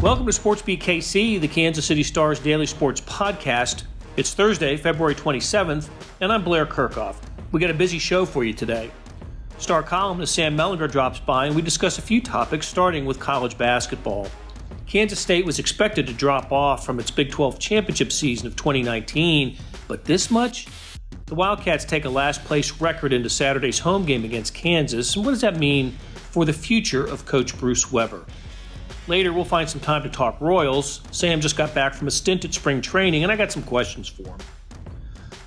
Welcome to SportsBeat KC, the Kansas City Star's daily sports podcast. It's Thursday, February 27th, and I'm Blair Kirchhoff. We got a busy show for you today. Star columnist Sam Mellinger drops by, and we discuss a few topics, starting with college basketball. Kansas State was expected to drop off from its Big 12 championship season of 2019, but this much? The Wildcats take a last-place record into Saturday's home game against Kansas, and what does that mean for the future of Coach Bruce Weber? Later, we'll find some time to talk Royals. Sam just got back from a stint at spring training, and I got some questions for him.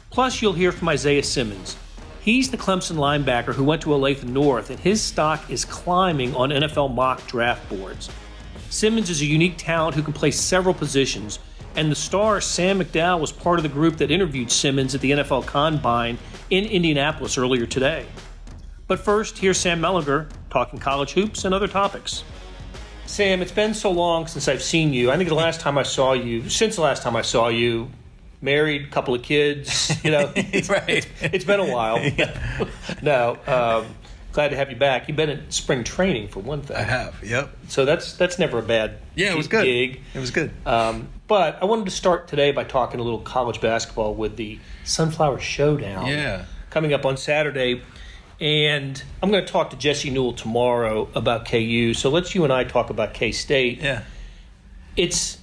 Plus, you'll hear from Isaiah Simmons. He's the Clemson linebacker who went to Olathe North, and his stock is climbing on NFL mock draft boards. Simmons is a unique talent who can play several positions, and the star Sam McDowell was part of the group that interviewed Simmons at the NFL Combine in Indianapolis earlier today. But first, here's Sam Mellinger talking college hoops and other topics. Sam, it's been so long since I've seen you. I think since the last time I saw you, married, couple of kids, Right. It's been a while. Yeah. No, glad to have you back. You've been at spring training for one thing. I have, yep. So that's never a bad Yeah, it was good. gig. It was good. But I wanted to start today by talking a little college basketball with the Sunflower Showdown coming up on Saturday. And I'm going to talk to Jesse Newell tomorrow about KU. So let's you and I talk about K-State. Yeah. It's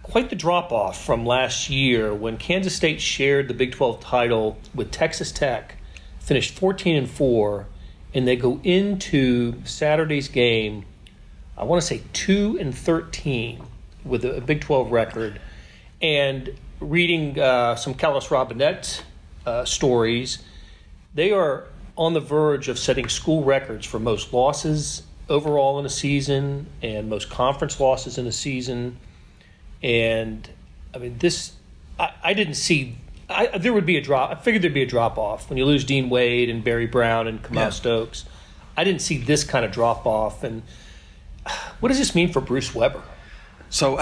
quite the drop-off from last year when Kansas State shared the Big 12 title with Texas Tech, finished 14-4, and they go into Saturday's game, I want to say 2-13 with a Big 12 record. And reading some Carlos Robinette stories, they are on the verge of setting school records for most losses overall in a season and most conference losses in a season. And I mean, I didn't see. There would be a drop. I figured there'd be a drop off when you lose Dean Wade and Barry Brown and Kamau Stokes. I didn't see this kind of drop off. And what does this mean for Bruce Weber? So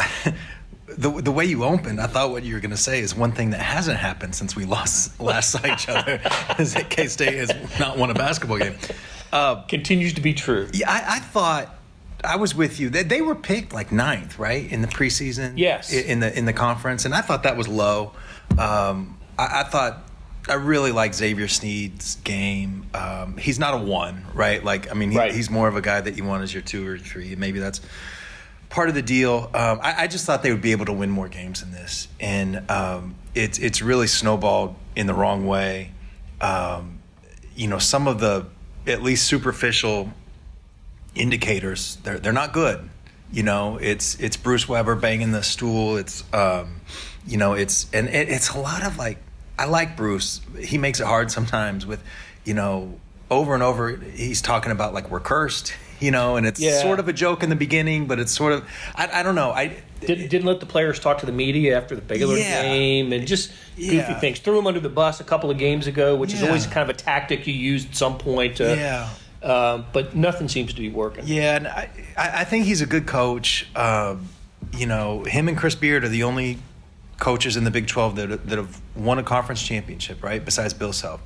the way you opened, I thought what you were going to say is one thing that hasn't happened since we last saw each other is that K-State has not won a basketball game. Continues to be true. Yeah, I thought I was with you. They were picked like 9th, right, in the preseason. Yes. In the conference, and I thought that was low. I really like Xavier Sneed's game. He's not a 1, right? He's more of a guy that you want as your 2 or 3. Maybe that's part of the deal. I just thought they would be able to win more games than this, and it's really snowballed in the wrong way. Some of the at least superficial indicators, they're not good. It's Bruce Weber banging the stool. It's it's a lot of I like Bruce. He makes it hard sometimes with over and over he's talking about we're cursed. And it's sort of a joke in the beginning, but it's sort of I don't know. Didn't let the players talk to the media after the Baylor game and just goofy things. Threw him under the bus a couple of games ago, which is always kind of a tactic you use at some point. But nothing seems to be working. Yeah, and I think he's a good coach. Him and Chris Beard are the only coaches in the Big 12 that have won a conference championship, right? Besides Bill Self.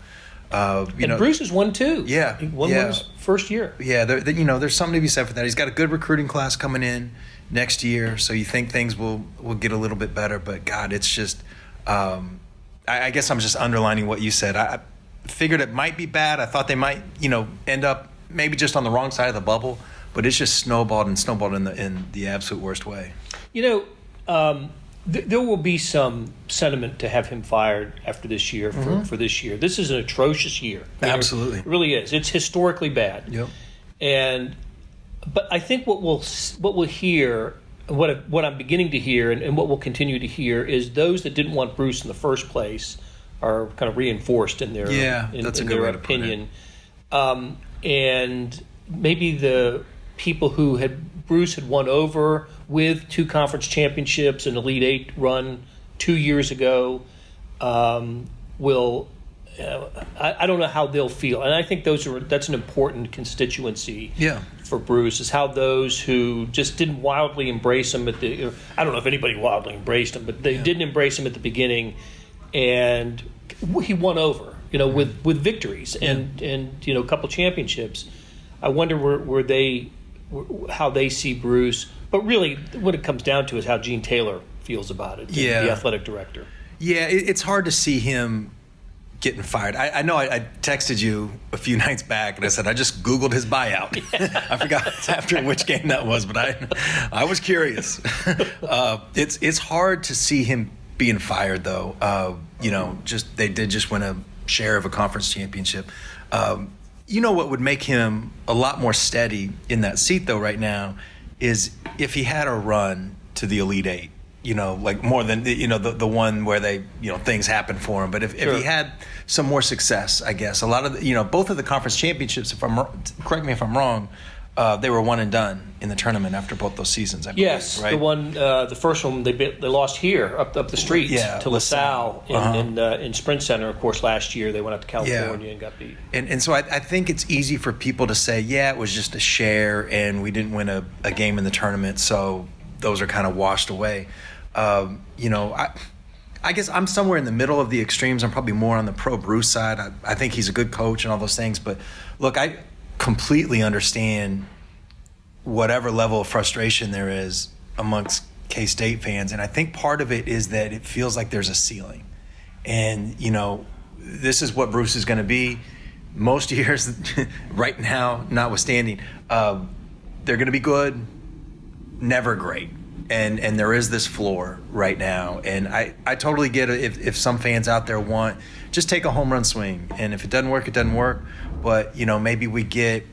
And Bruce has won too. Yeah, he won his first year. Yeah, there's something to be said for that. He's got a good recruiting class coming in next year, so you think things will get a little bit better. But God, it's just, I guess I'm just underlining what you said. I figured it might be bad. I thought they might, end up maybe just on the wrong side of the bubble. But it's just snowballed in the absolute worst way. There will be some sentiment to have him fired after this year for this year. This is an atrocious year. Absolutely. It really is. It's historically bad. Yep. But I think what we'll hear, what I'm beginning to hear, and what we'll continue to hear is those that didn't want Bruce in the first place are kind of reinforced in their opinion. And maybe the people who Bruce had won over with 2 conference championships and Elite 8 run 2 years ago will I don't know how they'll feel. And I think that's an important constituency for Bruce, is how those who just didn't wildly embrace him I don't know if anybody wildly embraced him, but they didn't embrace him at the beginning, and he won over, with victories and a couple championships. I wonder how they see Bruce. But really, what it comes down to is how Gene Taylor feels about it, the athletic director. Yeah, it's hard to see him getting fired. I know I texted you a few nights back and I said I just Googled his buyout. I forgot after which game that was, but I was curious. It's hard to see him being fired though. They did just win a share of a conference championship. What would make him a lot more steady in that seat though right now is if he had a run to the Elite Eight. Like more than, the one where they, things happen for him. But if he had some more success, I guess, a lot of, both of the conference championships, correct me if I'm wrong, they were one and done in the tournament after both those seasons, I believe. Yes, right? the one, the first one they lost here up the street to LaSalle in Sprint Center. Of course, last year they went up to California and got beat. And so I think it's easy for people to say, it was just a share and we didn't win a game in the tournament, so those are kind of washed away. I guess I'm somewhere in the middle of the extremes. I'm probably more on the pro Bruce side. I think he's a good coach and all those things. But look, I completely understand whatever level of frustration there is amongst K-State fans. And I think part of it is that it feels like there's a ceiling. And, this is what Bruce is going to be most years right now, notwithstanding. They're going to be good, never great. And there is this floor right now. And I totally get it if some fans out there want, just take a home run swing. And if it doesn't work, it doesn't work. But, maybe we get,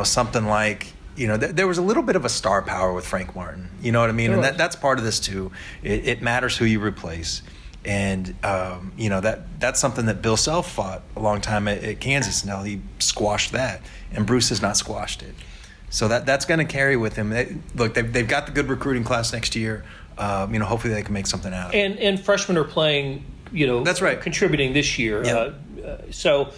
something like, there was a little bit of a star power with Frank Martin. You know what I mean? And that's part of this too. It matters who you replace. And, that's something that Bill Self fought a long time at Kansas. Now he squashed that. And Bruce has not squashed it. So that's going to carry with him. Look, they've got the good recruiting class next year. Hopefully they can make something out of it. And freshmen are playing, that's right, contributing this year. Yeah.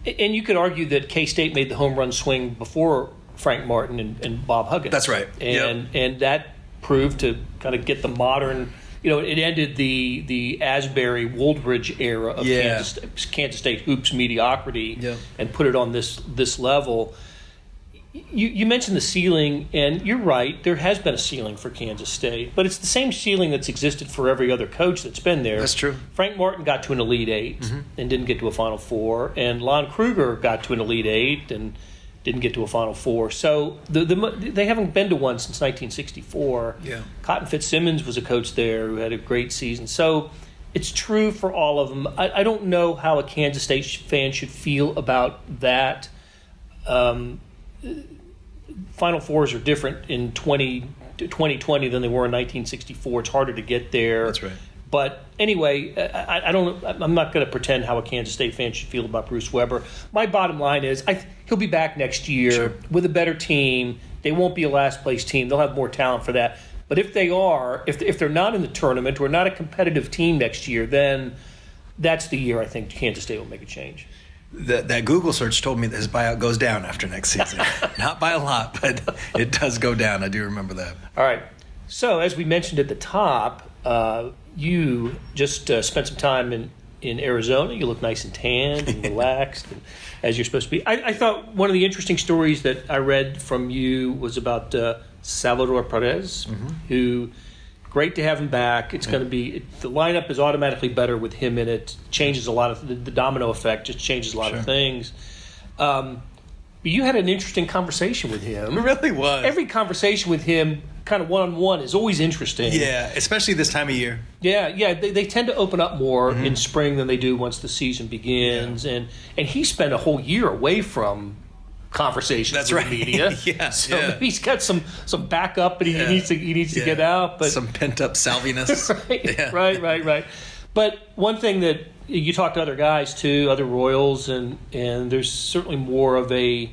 And you could argue that K-State made the home run swing before Frank Martin and Bob Huggins. That's right. And that proved to kind of get the modern. It ended the Asbury Woldridge era of Kansas State hoops mediocrity and put it on this level. You mentioned the ceiling, and you're right. There has been a ceiling for Kansas State, but it's the same ceiling that's existed for every other coach that's been there. That's true. Frank Martin got to an Elite Eight and didn't get to a Final Four, and Lon Kruger got to an Elite Eight and didn't get to a Final Four. So they haven't been to one since 1964. Yeah. Cotton Fitzsimmons was a coach there who had a great season. So it's true for all of them. I don't know how a Kansas State fan should feel about that. Final Fours are different in 2020 than they were in 1964. It's harder to get there. That's right. But anyway, I'm not going to pretend how a Kansas State fan should feel about Bruce Weber. My bottom line is he'll be back next year with a better team. They won't be a last place team. They'll have more talent for that. But if they are, if they're not in the tournament or not a competitive team next year, then that's the year I think Kansas State will make a change. That Google search told me that his buyout goes down after next season. Not by a lot, but it does go down. I do remember that. All right. So as we mentioned at the top, you just spent some time in Arizona. You look nice and tanned and relaxed, and, as you're supposed to be. I thought one of the interesting stories that I read from you was about Salvador Perez, who... Great to have him back. It's going to be the lineup is automatically better with him in it. Changes a lot of the domino effect. Just changes a lot of things. But you had an interesting conversation with him. It really was. Every conversation with him, kind of one-on-one, is always interesting. Yeah, especially this time of year. Yeah. They tend to open up more in spring than they do once the season begins. And he spent a whole year away from conversations with the media. So maybe he's got some backup, but he needs to get out. But some pent up salviness. Right. But one thing that you talk to other guys too, other Royals, and there's certainly more of a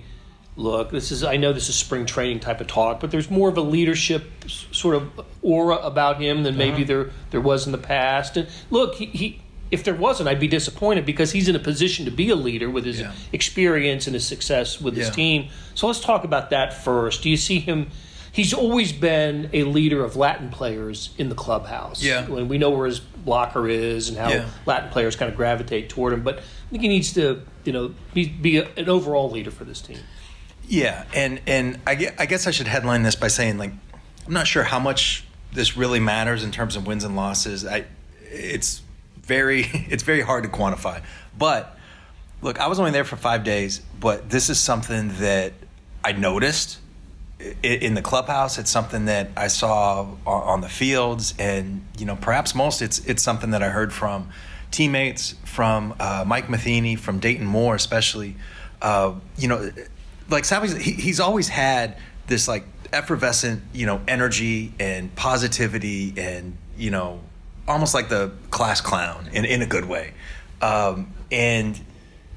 look. I know this is spring training type of talk, but there's more of a leadership sort of aura about him than maybe there was in the past. And look, he if there wasn't, I'd be disappointed because he's in a position to be a leader with his experience and his success with his team. So let's talk about that first. Do you see him? He's always been a leader of Latin players in the clubhouse. Yeah. When we know where his locker is and how Latin players kind of gravitate toward him. But I think he needs to, be an overall leader for this team. Yeah, and I guess I should headline this by saying, I'm not sure how much this really matters in terms of wins and losses. It's very hard to quantify. But look, I was only there for 5 days, but this is something that I noticed in the clubhouse. It's something that I saw on the fields, and perhaps most it's something that I heard from teammates, from Mike Matheny, from Dayton Moore especially. Like Salvy's, he's always had this like effervescent energy and positivity, and almost like the class clown in a good way, and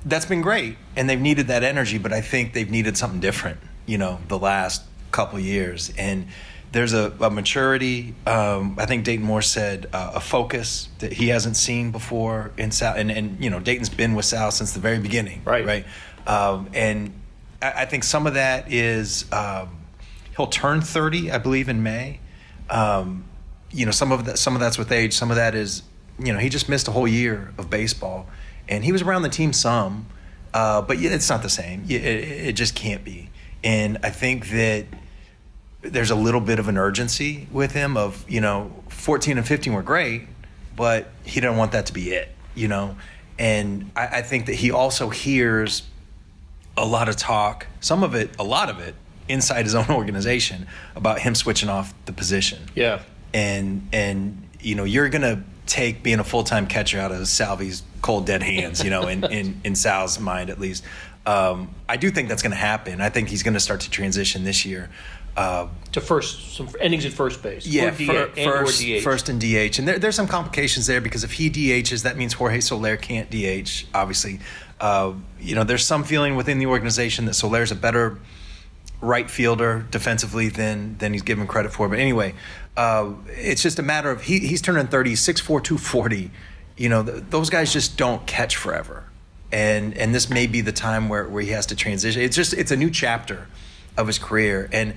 that's been great, and they've needed that energy, but I think they've needed something different the last couple of years. And there's a maturity, I think Dayton Moore said, a focus that he hasn't seen before in Sal, and Dayton's been with Sal since the very beginning, right? And I think some of that is he'll turn 30, I believe, in May. Some of that's with age, some of that is he just missed a whole year of baseball, and he was around the team some, but it's not the same. It just can't be. And I think that there's a little bit of an urgency with him of, 14 and 15 were great, but he didn't want that to be it, And I think that he also hears a lot of talk, a lot of it, inside his own organization about him switching off the position. Yeah. And you're going to take being a full-time catcher out of Salvy's cold, dead hands, in Sal's mind at least. I do think that's going to happen. I think he's going to start to transition this year. To some innings at first base. Yeah, or DH. First and DH. And there's some complications there, because if he DHs, that means Jorge Soler can't DH, obviously. There's some feeling within the organization that Soler's a better right fielder defensively than he's given credit for. But anyway, it's just a matter of he's turning 30, 6'4", 240. Those guys just don't catch forever. And this may be the time where he has to transition. It's a new chapter of his career. And,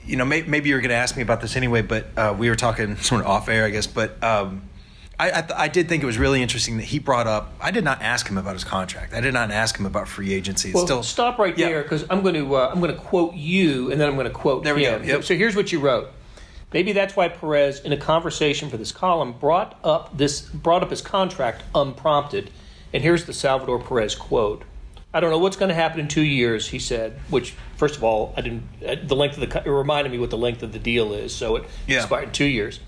maybe you're going to ask me about this anyway, but we were talking sort of off air, I guess. But I did think it was really interesting that he brought up, I did not ask him about his contract. I did not ask him about free agency. Stop right there, because I'm going to quote you, and then I'm going to quote him. There we go. Yep. So here's what you wrote. Maybe that's why Perez, in a conversation for this column, brought up his contract unprompted. And here's the Salvador Perez quote. I don't know what's going to happen in 2 years, he said, which, first of all, it reminded me what the length of the deal is, so it expired in 2 years.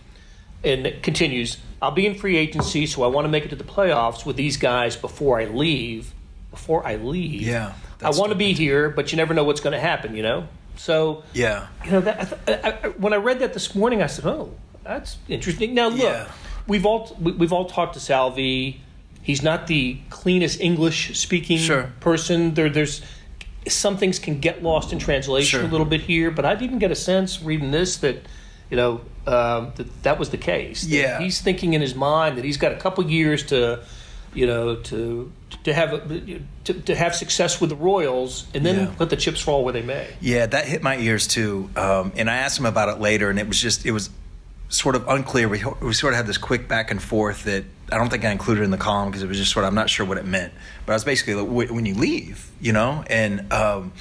And it continues, I'll be in free agency, so I want to make it to the playoffs with these guys before I leave. Yeah. I want to be here, but you never know what's going to happen, So, yeah. When I read that this morning, I said, oh, that's interesting. Now, look, we've all talked to Salvy. He's not the cleanest English-speaking person. There's some things can get lost in translation a little bit here, but I didn't get a sense reading this that that was the case. Yeah, he's thinking in his mind that he's got a couple years to have success with the Royals, and then let the chips fall where they may. Yeah, that hit my ears too. And I asked him about it later, and it was sort of unclear. We sort of had this quick back and forth that I don't think I included in the column, because it was just I'm not sure what it meant. But I was basically like, when you leave, and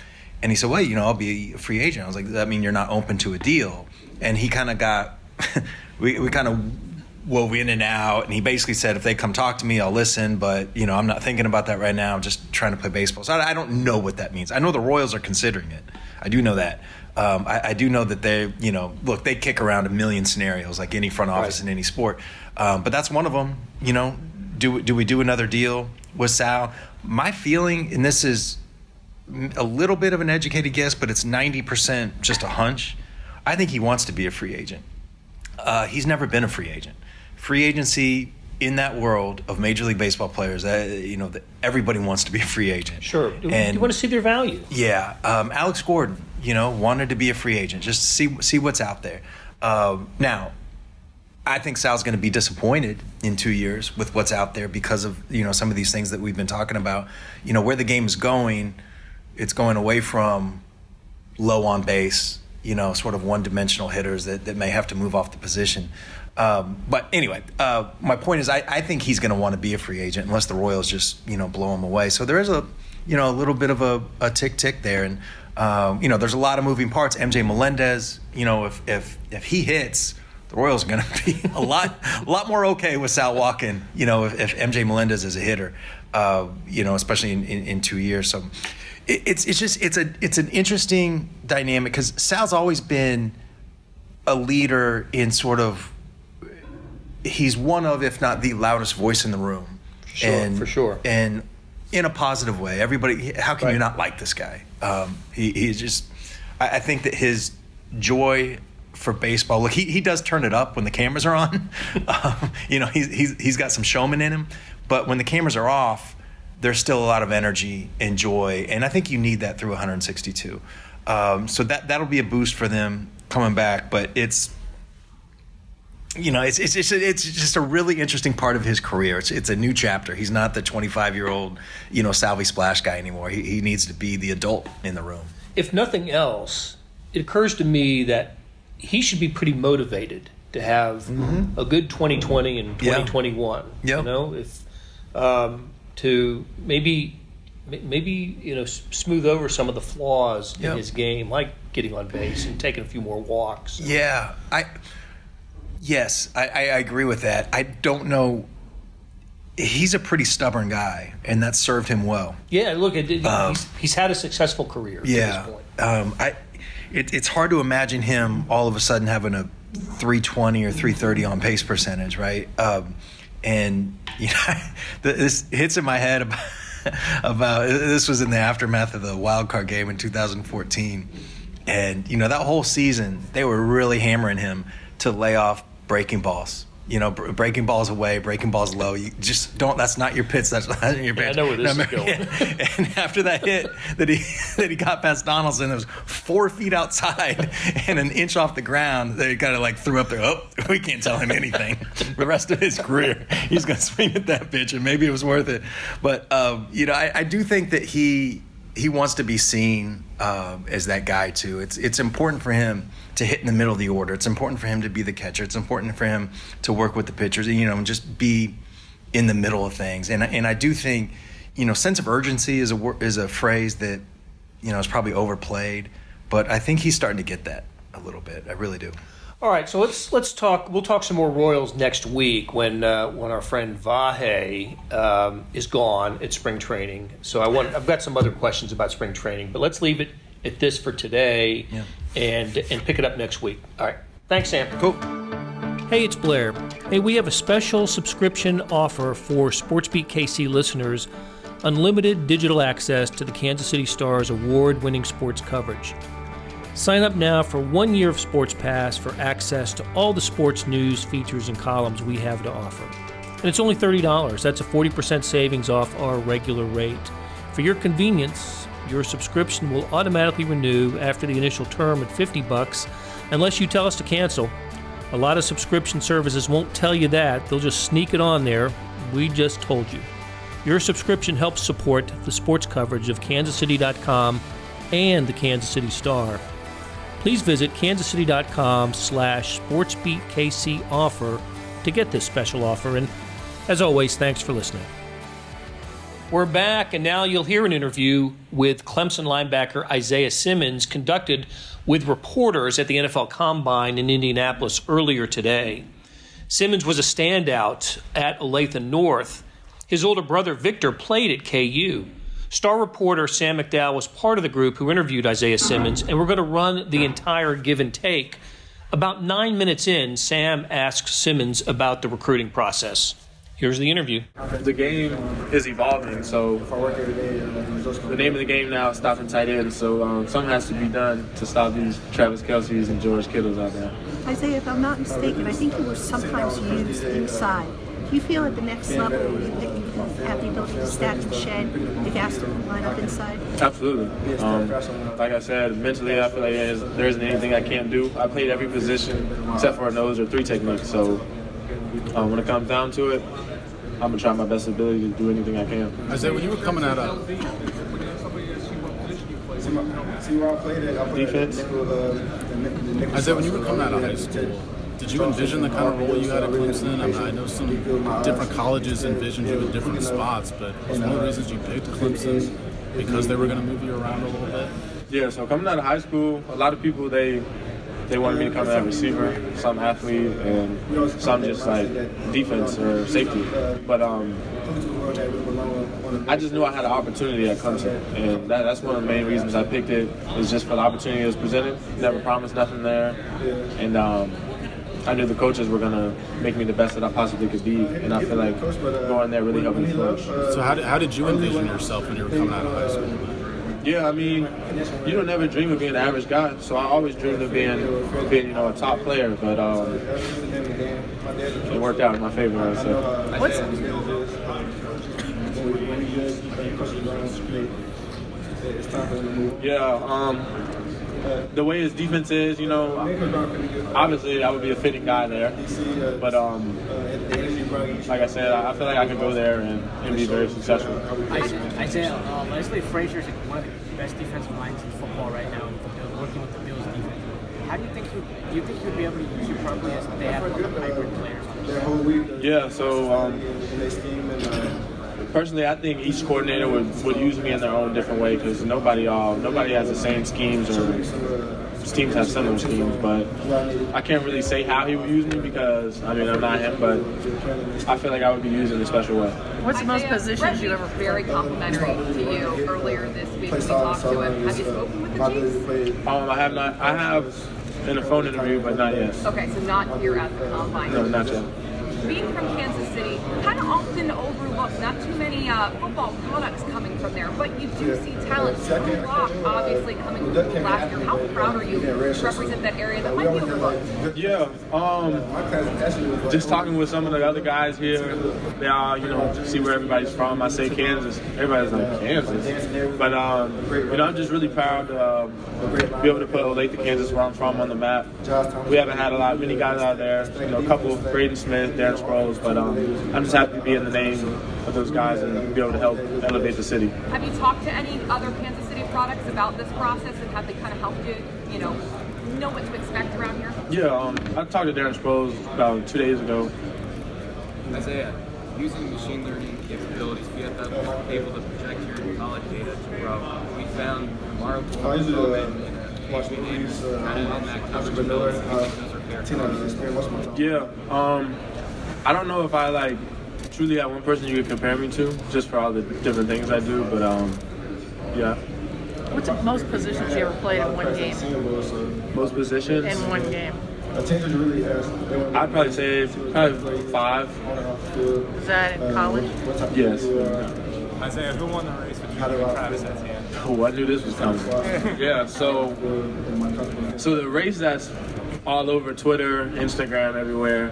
he said, well, I'll be a free agent. I was like, does that mean you're not open to a deal? And he kind of got, we kind of wove in and out, and he basically said, if they come talk to me, I'll listen, but, I'm not thinking about that right now. I'm just trying to play baseball. So I don't know what that means. I know the Royals are considering it. I do know that. I do know that they, look, they kick around a million scenarios like any front office in any sport. But that's one of them. Do we do another deal with Sal? My feeling, and this is a little bit of an educated guess, but it's 90% just a hunch. I think he wants to be a free agent. He's never been a free agent. Free agency in that world of Major League Baseball players, everybody wants to be a free agent. Sure. And you want to see their value. Yeah. Alex Gordon, wanted to be a free agent, just see what's out there. Now, I think Sal's going to be disappointed in 2 years with what's out there because of, some of these things that we've been talking about. Where the game is going, it's going away from low on base, sort of one-dimensional hitters that may have to move off the position. But anyway, my point is I think he's going to want to be a free agent unless the Royals just, blow him away. So there is a little bit of a tick there. And There's a lot of moving parts. MJ Melendez, if he hits, the Royals are going to be a lot more okay with Sal walking, if MJ Melendez is a hitter, especially in 2 years. So it's an interesting dynamic because Sal's always been a leader in sort of, he's one of, if not the loudest voice in the room. For sure. And in a positive way. Everybody, how can you not like this guy? He's just, I think that his joy for baseball, look, he does turn it up when the cameras are on. He's got some showman in him, but when the cameras are off, there's still a lot of energy and joy, and I think you need that through 162. So that'll be a boost for them coming back, but it's just a really interesting part of his career. It's a new chapter. He's not the 25-year-old, Salvy splash guy anymore. He needs to be the adult in the room. If nothing else, it occurs to me that he should be pretty motivated to have a good 2020 and 2021. Yeah. If to maybe smooth over some of the flaws in his game, like getting on base and taking a few more walks. Yeah, Yes, I agree with that. I don't know. He's a pretty stubborn guy, and that served him well. Yeah, look, he's had a successful career. Yeah, to this point. It's hard to imagine him all of a sudden having a 320 or 330 on base percentage, right? This hits in my head about this was in the aftermath of the wild card game in 2014, and that whole season they were really hammering him to lay off breaking balls. Breaking balls away, breaking balls low. You just don't. That's not your pitch. That's not your pitch. I know where this is going. And after that hit that he got past Donaldson, it was 4 feet outside and an inch off the ground. They kind of threw up there. Oh, we can't tell him anything. The rest of his career, he's going to swing at that pitch, and maybe it was worth it. But I do think that he wants to be seen as that guy too. It's important for him to hit in the middle of the order. It's important for him to be the catcher. It's important for him to work with the pitchers, and just be in the middle of things. And I do think, sense of urgency is a phrase that, is probably overplayed, but I think he's starting to get that a little bit. I really do. All right, so let's talk. We'll talk some more Royals next week when our friend Vahe is gone at spring training. So I've got some other questions about spring training, but let's leave it at this for today, and pick it up next week. All right, thanks, Sam. Cool. Hey, it's Blair. Hey, we have a special subscription offer for SportsBeat KC listeners: unlimited digital access to the Kansas City Stars award-winning sports coverage. Sign up now for 1 year of Sports Pass for access to all the sports news, features, and columns we have to offer. And it's only $30. That's a 40% savings off our regular rate. For your convenience, your subscription will automatically renew after the initial term at $50 unless you tell us to cancel. A lot of subscription services won't tell you that. They'll just sneak it on there. We just told you. Your subscription helps support the sports coverage of kansascity.com and the Kansas City Star. Please visit kansascity.com/SportsBeatKC offer to get this special offer. And as always, thanks for listening. We're back, and now you'll hear an interview with Clemson linebacker Isaiah Simmons conducted with reporters at the NFL Combine in Indianapolis earlier today. Simmons was a standout at Olathe North. His older brother Victor played at KU. Star reporter Sam McDowell was part of the group who interviewed Isaiah Simmons, and we're going to run the entire give and take. About 9 minutes in, Sam asks Simmons about the recruiting process. Here's the interview. The game is evolving, so the name of the game now is stopping tight ends, so something has to be done to stop these Travis Kelce's and George Kittles out there. Isaiah, if I'm not mistaken, I think you were sometimes used inside. Do you feel at the next level you have the ability to stack and shed if asked to line up inside? Absolutely. Like I said, mentally I feel like there isn't anything I can't do. I played every position except for a nose or three technique, so when it comes down to it, I'm going to try my best ability to do anything I can. Isaiah, when you were coming out of defense, Isaiah, when you were coming out of high school, did you envision the kind of role you had at Clemson? I mean, I know some different colleges envisioned you in different spots, but was one of the reasons you picked Clemson because they were going to move you around a little bit? Yeah, so coming out of high school, a lot of people, they wanted me to come as a receiver, some athlete, and some just like defense or safety. But I just knew I had an opportunity at Clemson, and that's one of the main reasons I picked it, is just for the opportunity that was presented. Never promised nothing there, and I knew the coaches were going to make me the best that I possibly could be, and I feel like going there really helped me flourish. So how did you envision yourself when you were coming out of high school? Yeah, I mean, you don't ever dream of being an average guy, so I always dreamed of being a top player, but it worked out in my favor, I'd say. The way his defense is, obviously I would be a fitting guy there, but like I said, I feel like I could go there and be very successful. Isaiah, Leslie Frazier is one of the best defensive lines in football right now, working with the Bills defense. How do you think you'd be able to use you properly as they have hybrid players on the Yeah, so personally, I think each coordinator would use me in their own different way, because nobody has the same schemes, or teams have similar schemes. But I can't really say how he would use me, because I'm not him, but I feel like I would be used in a special way. What's the most positions you ever very complimentary to you earlier this week when we talked to him? Have you spoken with the Chiefs? I have not. I have in a phone interview, but not yet. Okay, so not here at the combine. No, not yet. Being from Kansas City, kind of often overlooked, not too many football products coming from there, but you do see talent. Drew Lock, obviously, coming from last year. How proud are you to represent that area that might be overlooked? Yeah, just talking with some of the other guys here, they all, see where everybody's from. I say Kansas, everybody's like, Kansas. But, I'm just really proud to be able to put Olathe, Kansas, where I'm from, on the map. We haven't had many guys out there, a couple, Braden Smith, Darren Sproles, but I'm just happy to be in the name of those guys and be able to help elevate the city. Have you talked to any other Kansas City products about this process, and have they kind of helped you, know what to expect around here? Yeah, I talked to Darren Sproles about 2 days ago. Isaiah, using machine learning capabilities, we have able to project your college data to grow. We found Marvel and names kind of in that coverage ability. We think those are fair. Yeah, I don't know if I truly have one person you could compare me to, just for all the different things I do, but yeah. What's the most positions you ever played in one game? Most positions? In one game. I'd probably say 5. Is that in college? Yes. Isaiah, who won the race between you and Travis Etienne? Oh, I knew this was coming. Yeah, so the race that's all over Twitter, Instagram, everywhere,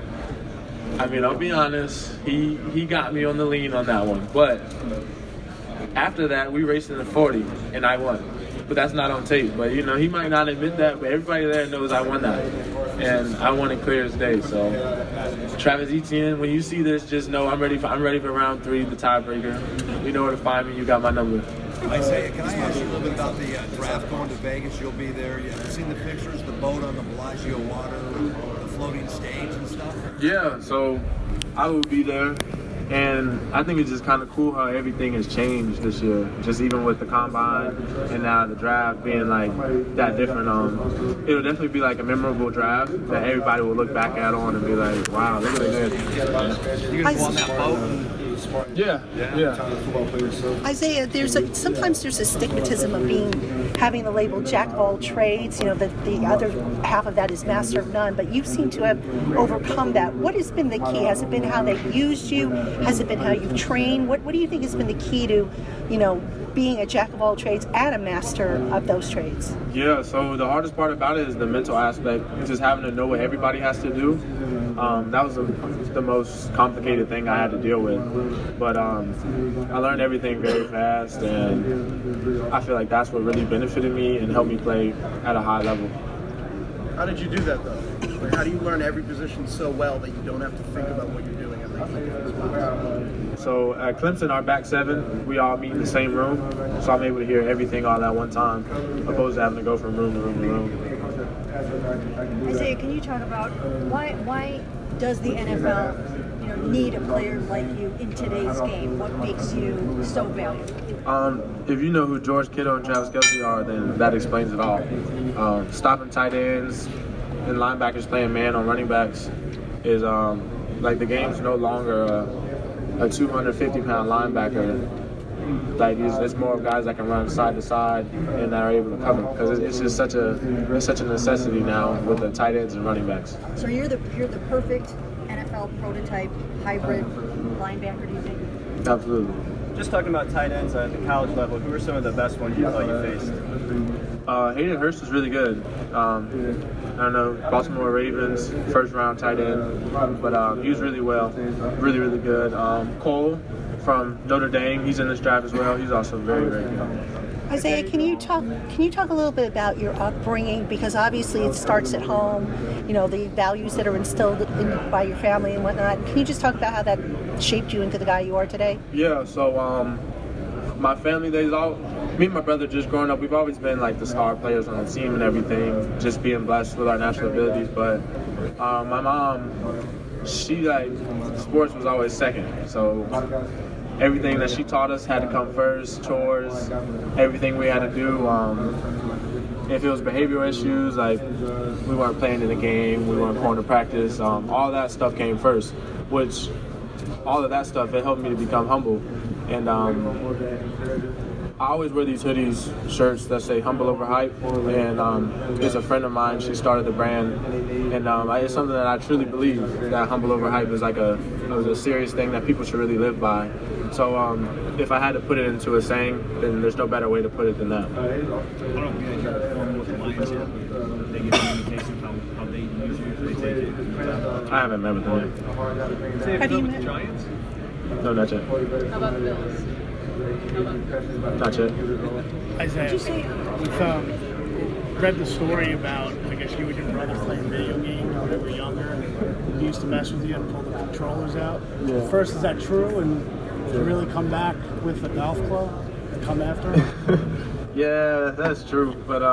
I'll be honest, he got me on the lean on that one. But after that, we raced in the 40, and I won. But that's not on tape. But, he might not admit that, but everybody there knows I won that. And I won it clear as day. So, Travis Etienne, when you see this, just know I'm ready for round 3, the tiebreaker. You know where to find me. You got my number. Isaiah, can I ask you a little bit about the draft going to Vegas? You'll be there. You've seen the pictures, the boat on the Bellagio water, the floating stage and stuff? Yeah, so I will be there. And I think it's just kind of cool how everything has changed this year. Just even with the combine and now the draft being that different. It'll definitely be a memorable draft that everybody will look back at on and be like, wow, look at this. You gonna go on that boat? Yeah. Isaiah, sometimes there's a stigmatism of having the label jack of all trades. The other half of that is master of none. But you seem to have overcome that. What has been the key? Has it been how they've used you? Has it been how you've trained? What do you think has been the key to, being a jack of all trades and a master of those trades? Yeah. So the hardest part about it is the mental aspect. Just having to know what everybody has to do. That was the most complicated thing I had to deal with. But I learned everything very fast, and I feel like that's what really benefited me and helped me play at a high level. How did you do that, though? How do you learn every position so well that you don't have to think about what you're doing every time? So at Clemson, our back 7, we all meet in the same room, so I'm able to hear everything all at one time, opposed to having to go from room to room to room. Isaiah, can you talk about why does the NFL need a player like you in today's game? What makes you so valuable? If you know who George Kittle and Travis Kelce are, then that explains it all. Stopping tight ends and linebackers playing man on running backs is like the game's no longer a 250-pound linebacker. Like it's more of guys that can run side to side and that are able to cover because it's just such a necessity now with the tight ends and running backs. So you're the perfect NFL prototype hybrid linebacker, do you think? Absolutely. Just talking about tight ends at the college level, who are some of the best ones you thought you faced? Hayden Hurst is really good. I don't know, Baltimore Ravens, first-round tight end, but he was really well, really good. Cole from Notre Dame, he's in this draft as well. He's also very good. Isaiah, can you talk a little bit about your upbringing? Because obviously it starts at home, the values that are instilled by your family and whatnot. Can you just talk about how that shaped you into the guy you are today? Yeah, so my family, me and my brother just growing up, we've always been like the star players on the team and everything, just being blessed with our natural abilities. But my mom, she sports was always second. So everything that she taught us had to come first, chores, everything we had to do. If it was behavioral issues, like we weren't playing in the game, we weren't going to practice, all that stuff came first, which all of that stuff, it helped me to become humble. And I always wear these hoodies, shirts that say humble over hype, and it's a friend of mine, she started the brand, and it's something that I truly believe, that humble over hype is a serious thing that people should really live by. So if I had to put it into a saying, then there's no better way to put it than that. I haven't met with them yet. Have you met? No, not yet. How about the Bills? Not yet. Isaiah, we've read the story about, I guess you and your brother playing video games when you were younger. He used to mess with you and pull the controllers out. Yeah. First, is that true? And did you really come back with a golf club and come after him? Yeah, that's true. But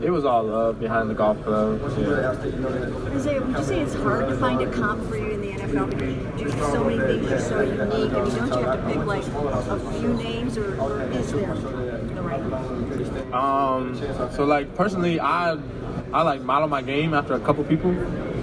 it was all love behind the golf club. Yeah. Isaiah, would you say it's hard to find a comp for you in the NFL because you do so many things, you're so unique? I mean, don't you have to pick like a few names, or is there the right one? So like personally, I like model my game after a couple people.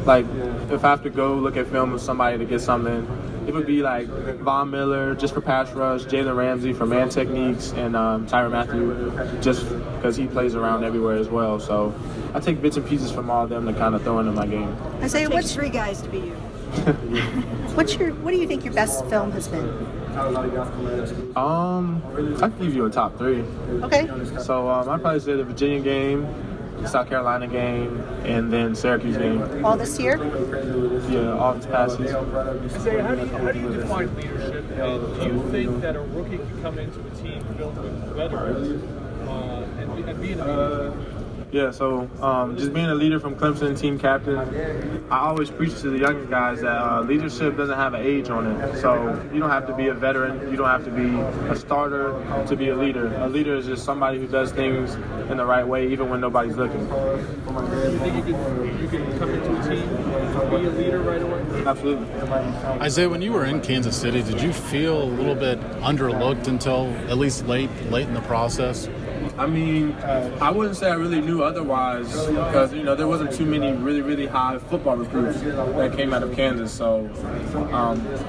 Like if I have to go look at film with somebody to get something, it would be like Von Miller just for pass rush, Jalen Ramsey for man techniques, and Tyrann Mathieu just because he plays around everywhere as well. So I take bits and pieces from all of them to kind of throw into my game. Isaiah, It takes three guys to be you. what do you think your best film has been? I can give you a top three. Okay. So I'd probably say the Virginia game, the South Carolina game, and then Syracuse game. All this year? Yeah, all this past season. Isaiah, how do you define leadership? And do you think that a rookie can come into a team filled with veterans and be a leader? Yeah, so just being a leader from Clemson, team captain, I always preach to the younger guys that leadership doesn't have an age on it. So you don't have to be a veteran, you don't have to be a starter to be a leader. A leader is just somebody who does things in the right way, even when nobody's looking. Do you think you can come into a team and be a leader right away? Absolutely. Isaiah, when you were in Kansas City, did you feel a little bit underlooked until at least late in the process? I mean, I wouldn't say I really knew otherwise because, there wasn't too many really, really high football recruits that came out of Kansas. So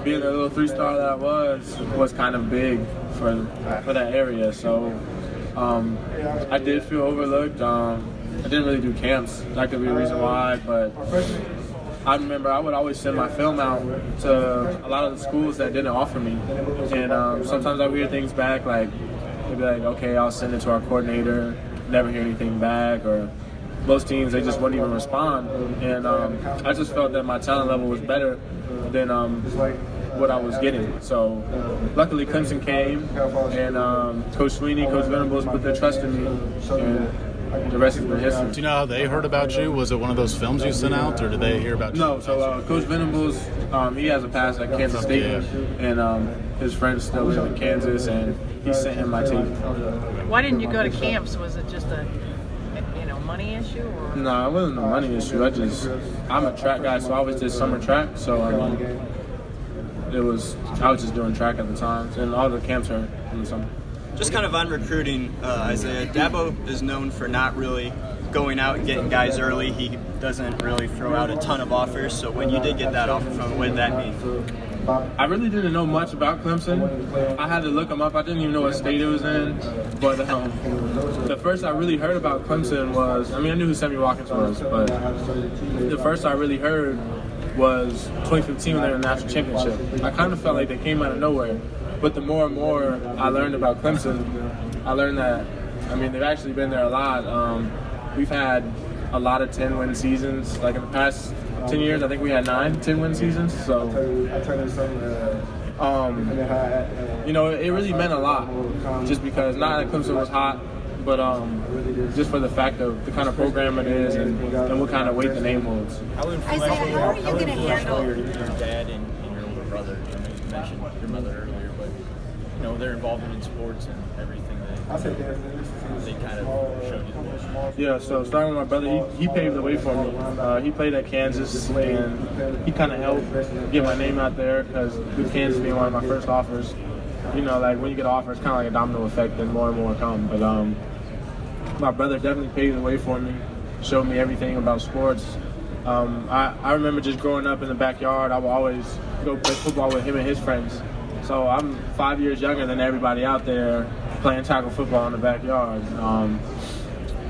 being the little three-star that I was kind of big for that area. So I did feel overlooked. I didn't really do camps. That could be a reason why, but I remember I would always send my film out to a lot of the schools that didn't offer me. And sometimes I would hear things back like, they'd be like, okay, I'll send it to our coordinator, never hear anything back, or most teams, they just wouldn't even respond. And I just felt that my talent level was better than what I was getting. So luckily Clemson came, and Coach Sweeney, Coach Venables put their trust in me, and the rest has been history. Do you know how they heard about you? Was it one of those films you sent out, or did they hear about you? No, so Coach Venables, he has a pass at Kansas State, and his friends still live in Kansas, and he sent him my tape. Why didn't you go to camps? Was it just a money issue? Or? No, it wasn't a money issue. I'm a track guy, so I always did summer track, so I was just doing track at the time, and all the camps are in the summer. Just kind of on recruiting, Isaiah, Dabo is known for not really going out and getting guys early. He doesn't really throw out a ton of offers. So when you did get that offer from him, what did that mean? I really didn't know much about Clemson. I had to look them up. I didn't even know what state it was in. But the first I really heard about Clemson was, I knew who Sammy Watkins was, but the first I really heard was 2015 when they were in the national championship. I kind of felt like they came out of nowhere. But the more and more I learned about Clemson, I learned that, they've actually been there a lot. We've had a lot of 10-win seasons. Like in the past 10 years, I think we had 9 10-win seasons. So, it really meant a lot. Just because not that Clemson was hot, but just for the fact of the kind of program it is and what kind of weight the name holds. Isaiah, how are you going to handle your dad and your older brother? You mentioned your mother earlier, but their involvement in sports and everything that they kind of showed you the most. Yeah, so starting with my brother, he paved the way for me. He played at Kansas, and he kind of helped get my name out there because with Kansas being one of my first offers, like when you get an offer, it's kind of like a domino effect and more come. But my brother definitely paved the way for me, showed me everything about sports. I remember just growing up in the backyard, I would always go play football with him and his friends. So I'm 5 years younger than everybody out there playing tackle football in the backyard.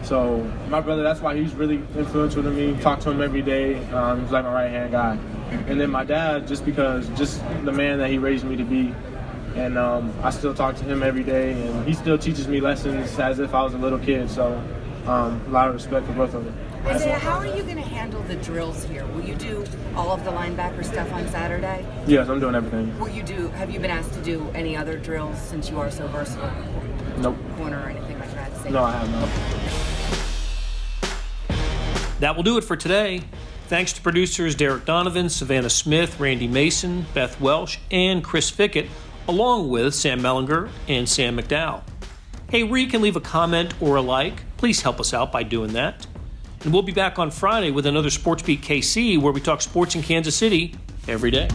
So my brother, that's why he's really influential to me. Talk to him every day. He's like my right-hand guy. And then my dad, just the man that he raised me to be. And I still talk to him every day, and he still teaches me lessons as if I was a little kid. So a lot of respect for both of them. Isaiah, how are you going to handle the drills here? Will you do all of the linebacker stuff on Saturday? Yes, I'm doing everything. Have you been asked to do any other drills since you are so versatile? Nope. Corner or anything like that? No, I have not. That will do it for today. Thanks to producers Derek Donovan, Savannah Smith, Randy Mason, Beth Welsh, and Chris Fickett, along with Sam Mellinger and Sam McDowell. Hey, where you can leave a comment or a like, please help us out by doing that. And we'll be back on Friday with another SportsBeat KC where we talk sports in Kansas City every day.